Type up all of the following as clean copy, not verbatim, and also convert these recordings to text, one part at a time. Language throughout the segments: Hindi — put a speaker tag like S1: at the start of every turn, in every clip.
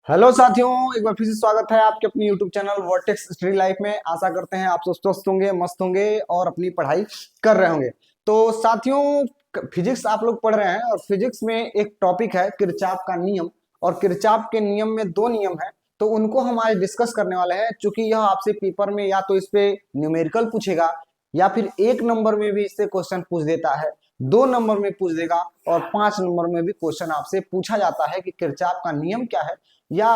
S1: हेलो साथियों, एक बार फिर से स्वागत है आपके अपनी YouTube channel vertex study life में। आशा करते हैं आप सब स्वस्थ होंगे, मस्त होंगे और अपनी पढ़ाई कर रहे होंगे। तो साथियों, फिजिक्स आप लोग पढ़ रहे हैं और फिजिक्स में एक टॉपिक है किरचॉफ का नियम। और किरचॉफ के नियम में दो नियम है, तो उनको हम आज डिस्कस करने वाले हैं। चूंकि यह आपसे पेपर में या तो इस पे न्यूमेरिकल पूछेगा या फिर एक नंबर में भी इससे क्वेश्चन पूछ देता है, दो नंबर में पूछ देगा और 5 नंबर में भी क्वेश्चन आपसे पूछा जाता है कि किरचॉफ का नियम क्या है। या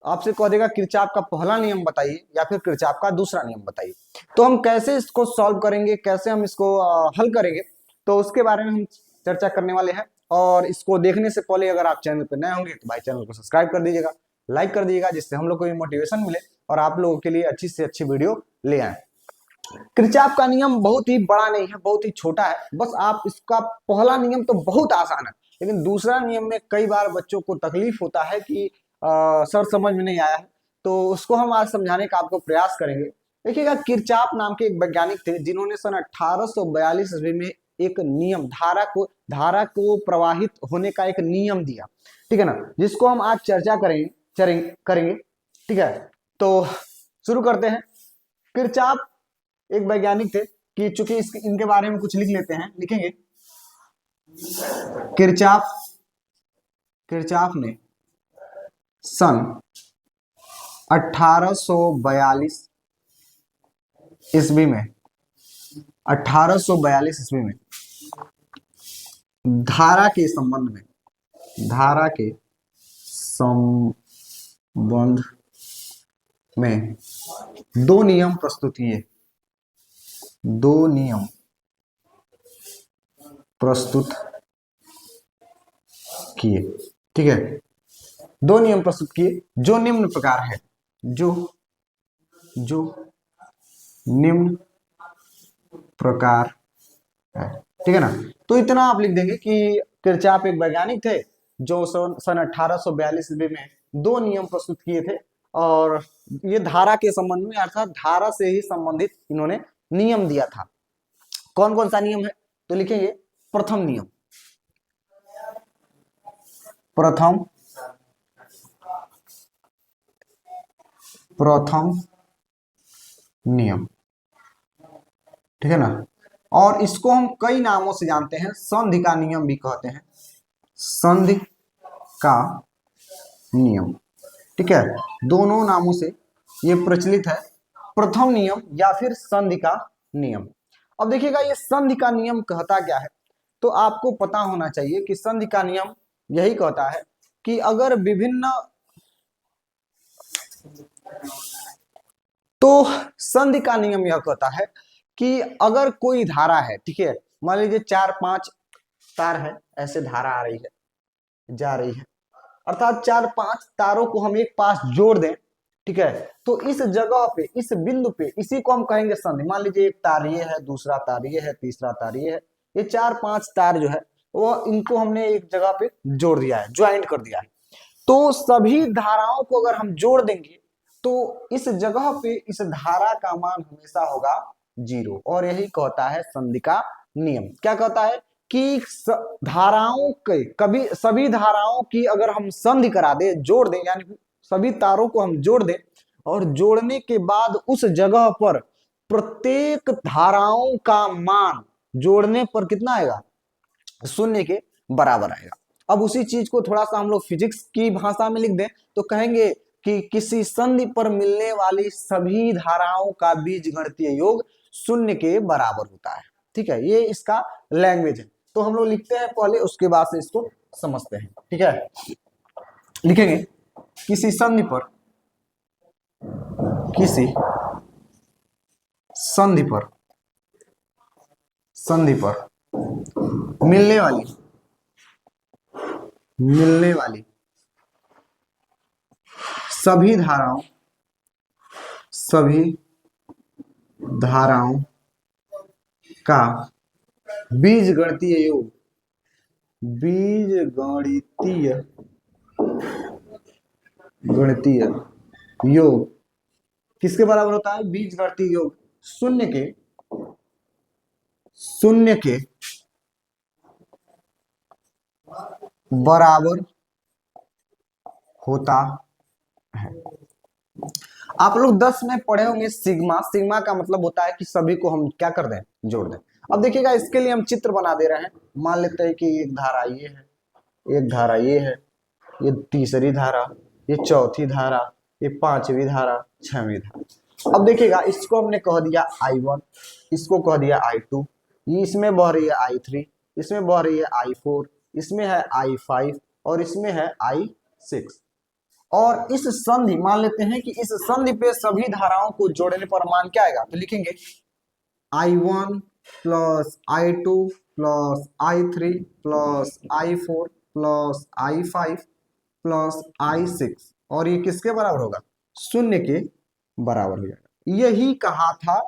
S1: आपसे कह देगा किरचॉफ का पहला नियम बताइए या फिर किरचॉफ का दूसरा नियम बताइए। तो हम कैसे इसको सॉल्व करेंगे, कैसे हम इसको हल करेंगे, तो उसके बारे में हम चर्चा करने वाले हैं। और इसको देखने से पहले अगर आप चैनल पर नए होंगे तो भाई चैनल को सब्सक्राइब कर दीजिएगा, लाइक कर दीजिएगा, जिससे हम लोग को भी मोटिवेशन मिले और आप लोगों के लिए अच्छी से अच्छी वीडियो ले आए। किरचॉफ का नियम बहुत ही बड़ा नहीं है, बहुत ही छोटा है। बस आप इसका पहला नियम तो बहुत आसान है, लेकिन दूसरा नियम में कई बार बच्चों को तकलीफ होता है कि सर समझ में नहीं आया है। तो उसको हम आज समझाने का आपको प्रयास करेंगे। देखिएगा, किरचॉफ नाम के एक वैज्ञानिक थे जिन्होंने सन 1842 ईस्वी में एक नियम, धारा को प्रवाहित होने का एक नियम दिया। ठीक है ना, जिसको हम आज चर्चा करेंगे। ठीक है, तो शुरू करते हैं। किरचॉफ एक वैज्ञानिक थे कि चूंकि इनके बारे में कुछ लिख लेते हैं, लिखेंगे। किरचॉफ किरचॉफ ने सन 1842 ईस्वी में 1842 ईस्वी में धारा के संबंध में धारा के संबंध में दो नियम प्रस्तुत किए। दो नियम प्रस्तुत किए। ठीक है, दो नियम प्रस्तुत किए जो निम्न प्रकार है। जो जो निम्न प्रकार है। ठीक है ना, तो इतना आप लिख देंगे कि किरचॉफ एक वैज्ञानिक थे जो सन 1842 ईस्वी में दो नियम प्रस्तुत किए थे। और ये धारा के संबंध में, अर्थात धारा से ही संबंधित इन्होंने नियम दिया था। कौन कौन सा नियम है, तो लिखेंगे। प्रथम नियम प्रथम प्रथम नियम। ठीक है ना, और इसको हम कई नामों से जानते हैं। संधि का नियम भी कहते हैं, संधि का नियम। ठीक है, दोनों नामों से ये प्रचलित है, प्रथम नियम या फिर संधि का नियम। अब देखिएगा, ये संधि का नियम कहता क्या है, तो आपको पता होना चाहिए कि संधि का नियम यही कहता है कि अगर विभिन्न, तो संधि का नियम यह कहता है कि अगर कोई धारा है, ठीक है, मान लीजिए 4-5 तार है, ऐसे धारा आ रही है, जा रही है, अर्थात 4-5 तारों को हम एक पास जोड़ दें। ठीक है, तो इस जगह पे, इस बिंदु पे, इसी को हम कहेंगे संधि। मान लीजिए एक तार ये है, दूसरा तार ये है, तीसरा तार ये है, ये 4-5 तार जो है वो इनको हमने एक जगह पे जोड़ दिया है, ज्वाइंट कर दिया है। तो सभी धाराओं को अगर हम जोड़ देंगे तो इस जगह पे इस धारा का मान हमेशा होगा 0। और यही कहता है संधि का नियम। क्या कहता है कि धाराओं के, कभी सभी धाराओं की अगर हम संधि करा दे, जोड़ दें, यानी सभी तारों को हम जोड़ दें और जोड़ने के बाद उस जगह पर प्रत्येक धाराओं का मान जोड़ने पर कितना आएगा, 0 के बराबर आएगा। अब उसी चीज को थोड़ा सा हम लोग फिजिक्स की भाषा में लिख दें तो कहेंगे कि किसी संधि पर मिलने वाली सभी धाराओं का बीजगणितीय योग 0 के बराबर होता है। ठीक है, ये इसका लैंग्वेज है। तो हम लोग लिखते हैं पहले, उसके बाद से इसको समझते हैं। ठीक है, लिखेंगे किसी संधि पर, किसी संधि पर संधि पर मिलने वाली मिलने वाली सभी धाराओं का बीजगणितीय योग बीजगणितीय गणितीय योग किसके बराबर होता है, बीजगणितीय योग 0 के बराबर होता है। आप लोग 10 में पढ़े होंगे सिग्मा। सिग्मा का मतलब होता है कि सभी को हम क्या कर दें, जोड़ दें। अब देखिएगा इसके लिए हम चित्र बना दे रहे हैं। मान लेते हैं कि एक धारा ये है, एक धारा ये है, ये तीसरी धारा, ये चौथी धारा, ये पांचवी धारा, छठवीं धारा। अब देखिएगा इसको हमने कह दिया I1, इसको कह दिया I2, ये इसमें बह रही है I3, इसमें बह रही है I4, इसमें है I5 और इसमें है I6। और इस संधि, मान लेते हैं कि इस संधि पे सभी धाराओं को जोड़ने पर मान क्या आएगा, तो लिखेंगे I1 plus I2 plus I3 plus I4 plus I5 plus I6, और ये किसके बराबर होगा, शून्य के बराबर हो जाएगा। यही कहा था,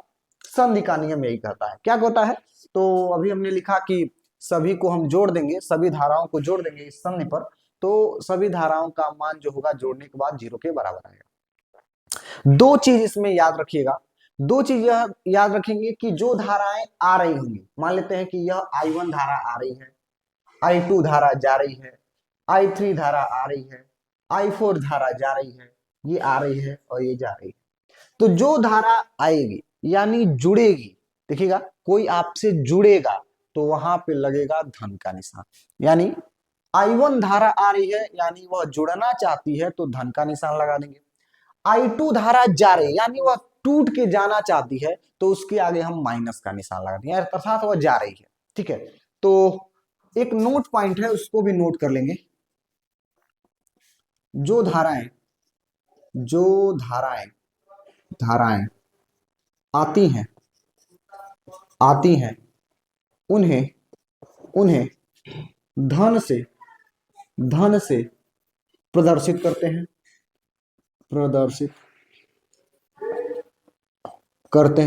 S1: संधि का नियम यही कहता है। क्या कहता है, तो अभी हमने लिखा कि सभी को हम जोड़ देंगे, सभी धाराओं को जोड़ देंगे इस संधि पर, तो सभी धाराओं का मान जो होगा जोड़ने के बाद 0 के बराबर आएगा। दो चीज इसमें याद रखिएगा, दो चीज याद रखेंगे कि जो धाराएं आ रही होंगी, मान लेते हैं कि यह I1 धारा आ रही है, I2 धारा जा रही है, I3 धारा आ रही है, I4 धारा जा रही है, ये आ रही है और ये जा रही है। तो जो धारा आएगी यानी जुड़ेगी, देखिएगा कोई आपसे जुड़ेगा तो वहां पे लगेगा धन का निशान। यानी I1 धारा आ रही है यानी वह जुड़ना चाहती है तो धन का निशान लगा देंगे। I2 धारा जा रही है यानी वह टूट के जाना चाहती है तो उसके आगे हम माइनस का निशान लगा देंगे, अर्थात वह जा रही है। ठीक है, तो एक नोट पॉइंट है उसको भी नोट कर लेंगे। जो धाराएं धाराएं आती हैं उन्हें उन्हें धन से प्रदर्शित करते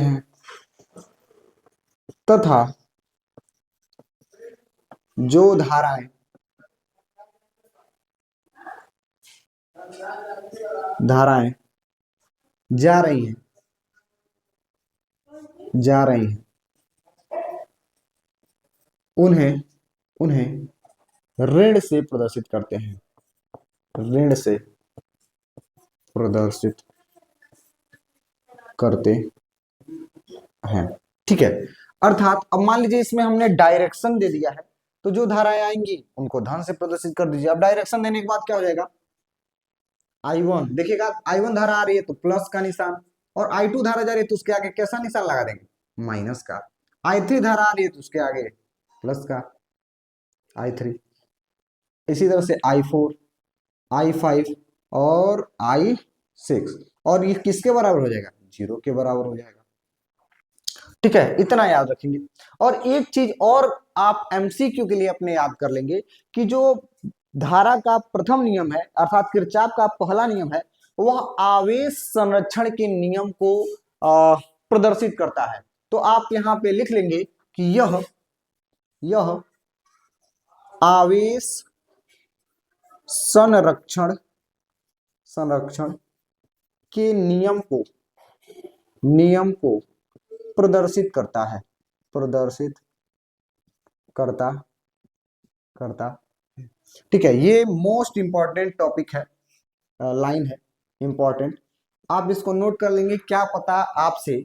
S1: हैं तथा जो धाराएं जा रही हैं उन्हें ऋण से प्रदर्शित करते हैं, ऋण से प्रदर्शित करते हैं। ठीक है, अर्थात अब मान लीजिए इसमें हमने डायरेक्शन दे दिया है, तो जो धाराएं आएंगी उनको धन से प्रदर्शित कर दीजिए। अब डायरेक्शन देने के बाद क्या हो जाएगा, I1 देखिएगा I1 धारा आ रही है तो प्लस का निशान, और I2 धारा जा रही है तो उसके आगे कैसा निशान लगा देंगे, माइनस का। I3 धारा आ रही है तो उसके आगे प्लस का, I3। इसी तरह से I4, I5 और I6, और ये किसके बराबर हो जाएगा, 0 के बराबर हो जाएगा। ठीक है, इतना याद रखेंगे। और एक चीज और आप MCQ के लिए अपने याद कर लेंगे कि जो धारा का प्रथम नियम है अर्थात किरचॉफ का पहला नियम है, वह आवेश संरक्षण के नियम को प्रदर्शित करता है। तो आप यहां पे लिख लेंगे कि यह आवेश संरक्षण के नियम को प्रदर्शित करता है, ठीक है। ये मोस्ट इंपॉर्टेंट टॉपिक है, लाइन है इंपॉर्टेंट, आप इसको नोट कर लेंगे। क्या पता आपसे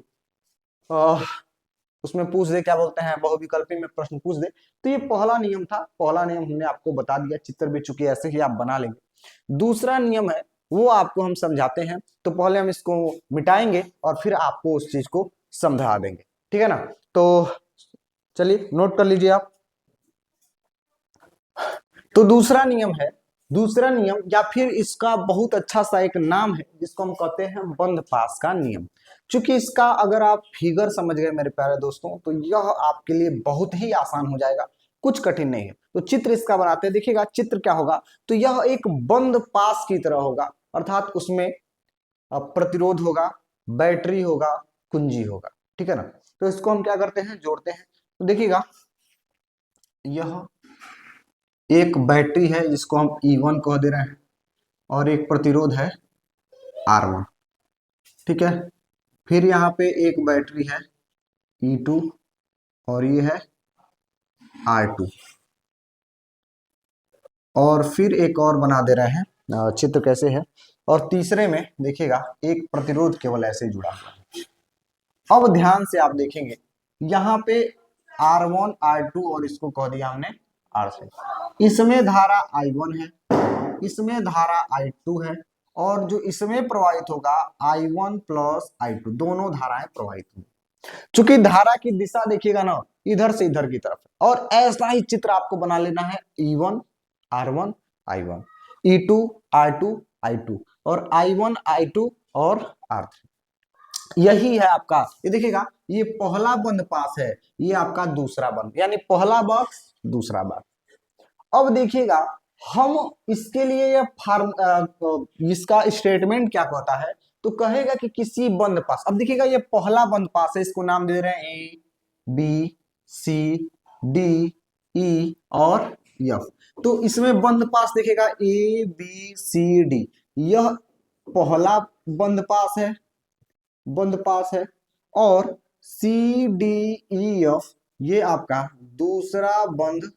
S1: उसमें पूछ दे, क्या बोलते हैं, बहुविकल्पी में प्रश्न पूछ दे। तो ये पहला नियम था, पहला नियम हमने आपको बता दिया, चित्र भी चुके ऐसे ही आप बना लेंगे। दूसरा नियम है वो आपको हम समझाते हैं, तो पहले हम इसको मिटाएंगे और फिर आपको उस चीज को समझा देंगे, ठीक है ना। तो चलिए नोट कर लीजिए आप। तो दूसरा नियम या फिर इसका बहुत अच्छा सा एक नाम है जिसको हम कहते हैं बंद पास का नियम। चूंकि इसका अगर आप फिगर समझ गए मेरे प्यारे दोस्तों, तो यह आपके लिए बहुत ही आसान हो जाएगा, कुछ कठिन नहीं है। तो चित्र इसका बनाते हैं, देखिएगा चित्र क्या होगा, तो यह एक बंद पास की तरह होगा, अर्थात उसमें प्रतिरोध होगा, बैटरी होगा, कुंजी होगा, ठीक है ना। तो इसको हम क्या करते हैं, जोड़ते हैं। तो देखिएगा यह एक बैटरी है जिसको हम E1 कह दे रहे हैं, और एक प्रतिरोध है R1, ठीक है। फिर यहाँ पे एक बैटरी है E2 और ये है R2, और फिर एक और बना दे रहे हैं चित्र कैसे है। और तीसरे में देखिएगा एक प्रतिरोध केवल ऐसे ही जुड़ा हुआ है। अब ध्यान से आप देखेंगे यहाँ पे R1 R2 और इसको कह दिया हमने R3। इसमें धारा I1 है, इसमें धारा I2 है, और जो इसमें प्रवाहित होगा I1 प्लस I2, दोनों धाराएं प्रवाहित होंगी। चूंकि धारा की दिशा देखिएगा ना इधर से इधर की तरफ, और ऐसा ही चित्र आपको बना लेना है E1 R1 I1, E2 R2 I2, और I1 I2 और R3। यही है आपका, ये देखिएगा ये पहला बंद पास है, ये आपका दूसरा बंद, यानी पहला बॉक्स दूसरा बॉक्स। अब देखिएगा हम इसके लिए ये इसका स्टेटमेंट क्या कहता है, तो कहेगा कि किसी बंद पास, अब देखिएगा ये पहला बंद पास है, इसको नाम दे रहे हैं A B C D E और एफ। तो इसमें बंद पास देखिएगा ए बी सी डी, यह पहला बंद पास है, बंद पास है, और सी डी ई एफ ये आपका दूसरा बंद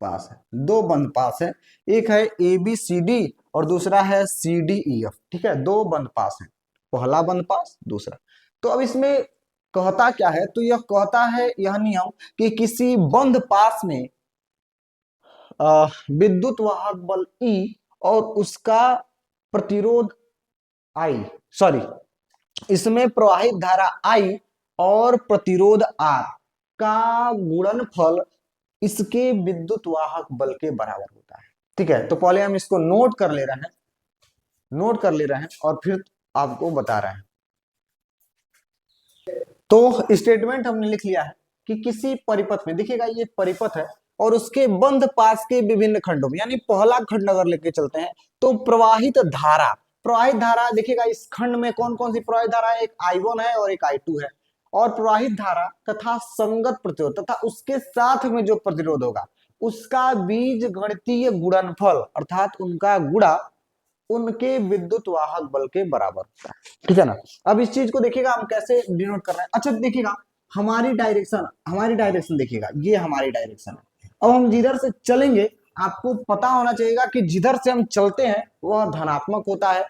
S1: पास है। दो बंद पास है, एक है ए बी सी डी और दूसरा है सी डी ई एफ, ठीक है, दो बंद पास है, पहला बंद पास दूसरा। तो अब इसमें कहता क्या है, तो यह कहता है यह नियम कि किसी बंद पास में विद्युत वाहक बल E और उसका प्रतिरोध I, सॉरी, इसमें प्रवाहित धारा I और प्रतिरोध R का गुणनफल इसके विद्युत वाहक बल के बराबर होता है। ठीक है, तो पहले हम इसको नोट कर ले रहे हैं, नोट कर ले रहे हैं और फिर आपको बता रहे हैं। तो स्टेटमेंट हमने लिख लिया है कि किसी परिपथ में, देखिएगा ये परिपथ है और उसके बंद पास के विभिन्न खंडों में, यानी पहला खंड अगर लेके चलते हैं तो प्रवाहित धारा, प्रवाहित धारा देखिएगा इस खंड में कौन कौन सी प्रवाहित धारा है, एक I1 है और एक I2 है। और प्रवाहित धारा तथा संगत प्रतिरोध तथा उसके साथ में जो प्रतिरोध होगा उसका बीज गणितीय गुणनफल अर्थात उनका गुणा उनके विद्युत वाहक बल के बराबर होता है। ठीक है ना। अब इस चीज को देखिएगा हम कैसे डिनोट कर रहे हैं। अच्छा देखिएगा हमारी डायरेक्शन देखिएगा, ये हमारी डायरेक्शन है। अब हम जिधर से चलेंगे आपको पता होना चाहिए कि जिधर से हम चलते हैं वह धनात्मक होता है,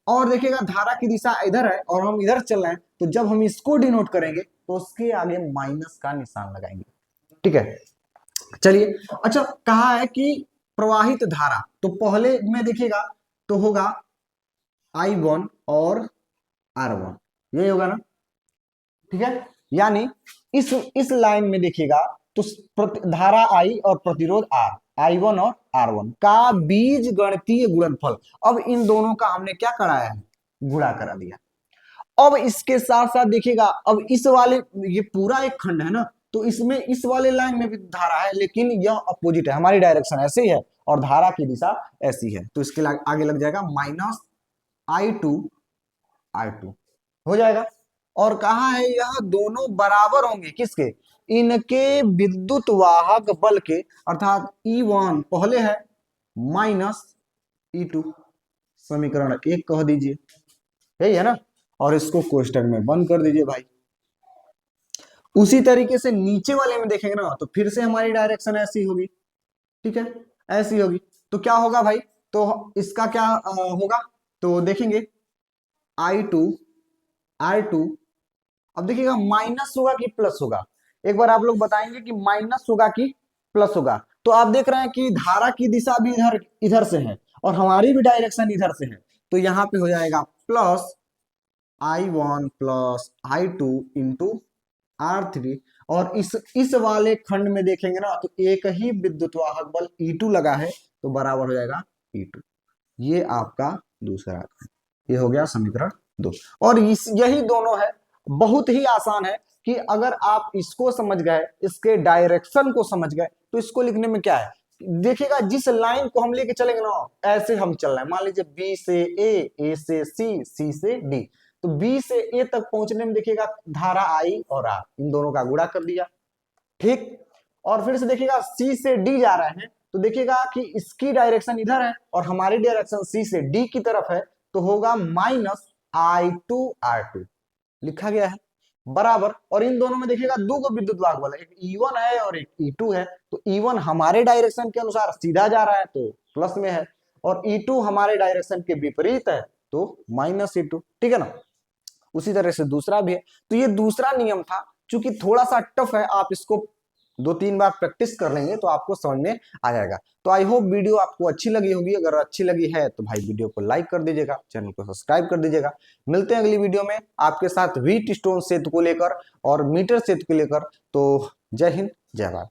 S1: और देखिएगा धारा की दिशा इधर है और हम इधर चल रहे हैं, तो जब हम इसको डिनोट करेंगे तो उसके आगे माइनस का निशान लगाएंगे। ठीक है, चलिए। अच्छा कहा है कि प्रवाहित धारा, तो पहले में देखिएगा तो होगा I1 और R1, यही होगा ना। ठीक है, यानी इस लाइन में देखिएगा तो धारा I और प्रतिरोध R, I1 और R1 का बीज गणितीय गुणनफल। अब इन दोनों का हमने क्या कराया है, गुणा करा दिया। अब इसके साथ साथ देखिएगा अब इस वाले, ये पूरा एक खंड है ना, तो इसमें इस वाले लाइन में भी धारा है लेकिन यह अपोजिट है, हमारी डायरेक्शन ऐसे ही है और धारा की दिशा ऐसी है, तो इसके आगे लग जाएगा माइनस I2 हो जाएगा। और कहा है यह दोनों बराबर होंगे किसके, इनके विद्युत वाहक बल के, अर्थात E1 पहले है माइनस E2, समीकरण 1 कह दीजिए, यही है ना। और इसको कोष्टक में बंद कर दीजिए भाई। उसी तरीके से नीचे वाले में देखेंगे ना तो फिर से हमारी डायरेक्शन ऐसी होगी। ठीक है, ऐसी होगी, तो क्या होगा भाई, तो इसका क्या होगा, तो देखेंगे I2 R2, अब देखिएगा माइनस होगा कि प्लस होगा, एक बार आप लोग बताएंगे कि माइनस होगा कि प्लस होगा। तो आप देख रहे हैं कि धारा की दिशा भी इधर से है और हमारी भी डायरेक्शन इधर से है, तो यहाँ पे हो जाएगा plus I1 plus I2 into R3। और इस वाले खंड में देखेंगे ना तो एक ही विद्युत वाहक बल E2 लगा है, तो बराबर हो जाएगा E2। ये आपका दूसरा खंड, ये हो गया समीकरण 2। और यही दोनों है, बहुत ही आसान है कि अगर आप इसको समझ गए, इसके डायरेक्शन को समझ गए, तो इसको लिखने में क्या है, देखिएगा जिस लाइन को हम लेके चलेंगे ना ऐसे हम चल रहे हैं, मान लीजिए B से A से C से D, तो B से A तक पहुंचने में देखिएगा धारा I और R इन दोनों का गुणा कर दिया। ठीक, और फिर से देखिएगा C से D जा रहे हैं, तो देखिएगा कि इसकी डायरेक्शन इधर है और हमारी डायरेक्शन C से D की तरफ है, तो होगा माइनस I2 R2 लिखा गया है बराबर। और इन दोनों में देखिएगा दो को विद्युत वाहक बल, एक E1 है और एक E2 है, तो E1 हमारे डायरेक्शन के अनुसार सीधा जा रहा है तो प्लस में है, और E2 हमारे डायरेक्शन के विपरीत है तो -E2, ठीक है ना। उसी तरह से दूसरा भी है। तो ये दूसरा नियम था, चूंकि थोड़ा सा टफ है, आप इसको 2-3 बार प्रैक्टिस कर लेंगे तो आपको समझ में आ जाएगा। तो आई होप वीडियो आपको अच्छी लगी होगी। अगर अच्छी लगी है तो भाई वीडियो को लाइक कर दीजिएगा, चैनल को सब्सक्राइब कर दीजिएगा। मिलते हैं अगली वीडियो में आपके साथ व्हीट स्टोन सेतु को लेकर और मीटर सेतु को लेकर। तो जय हिंद, जय भारत।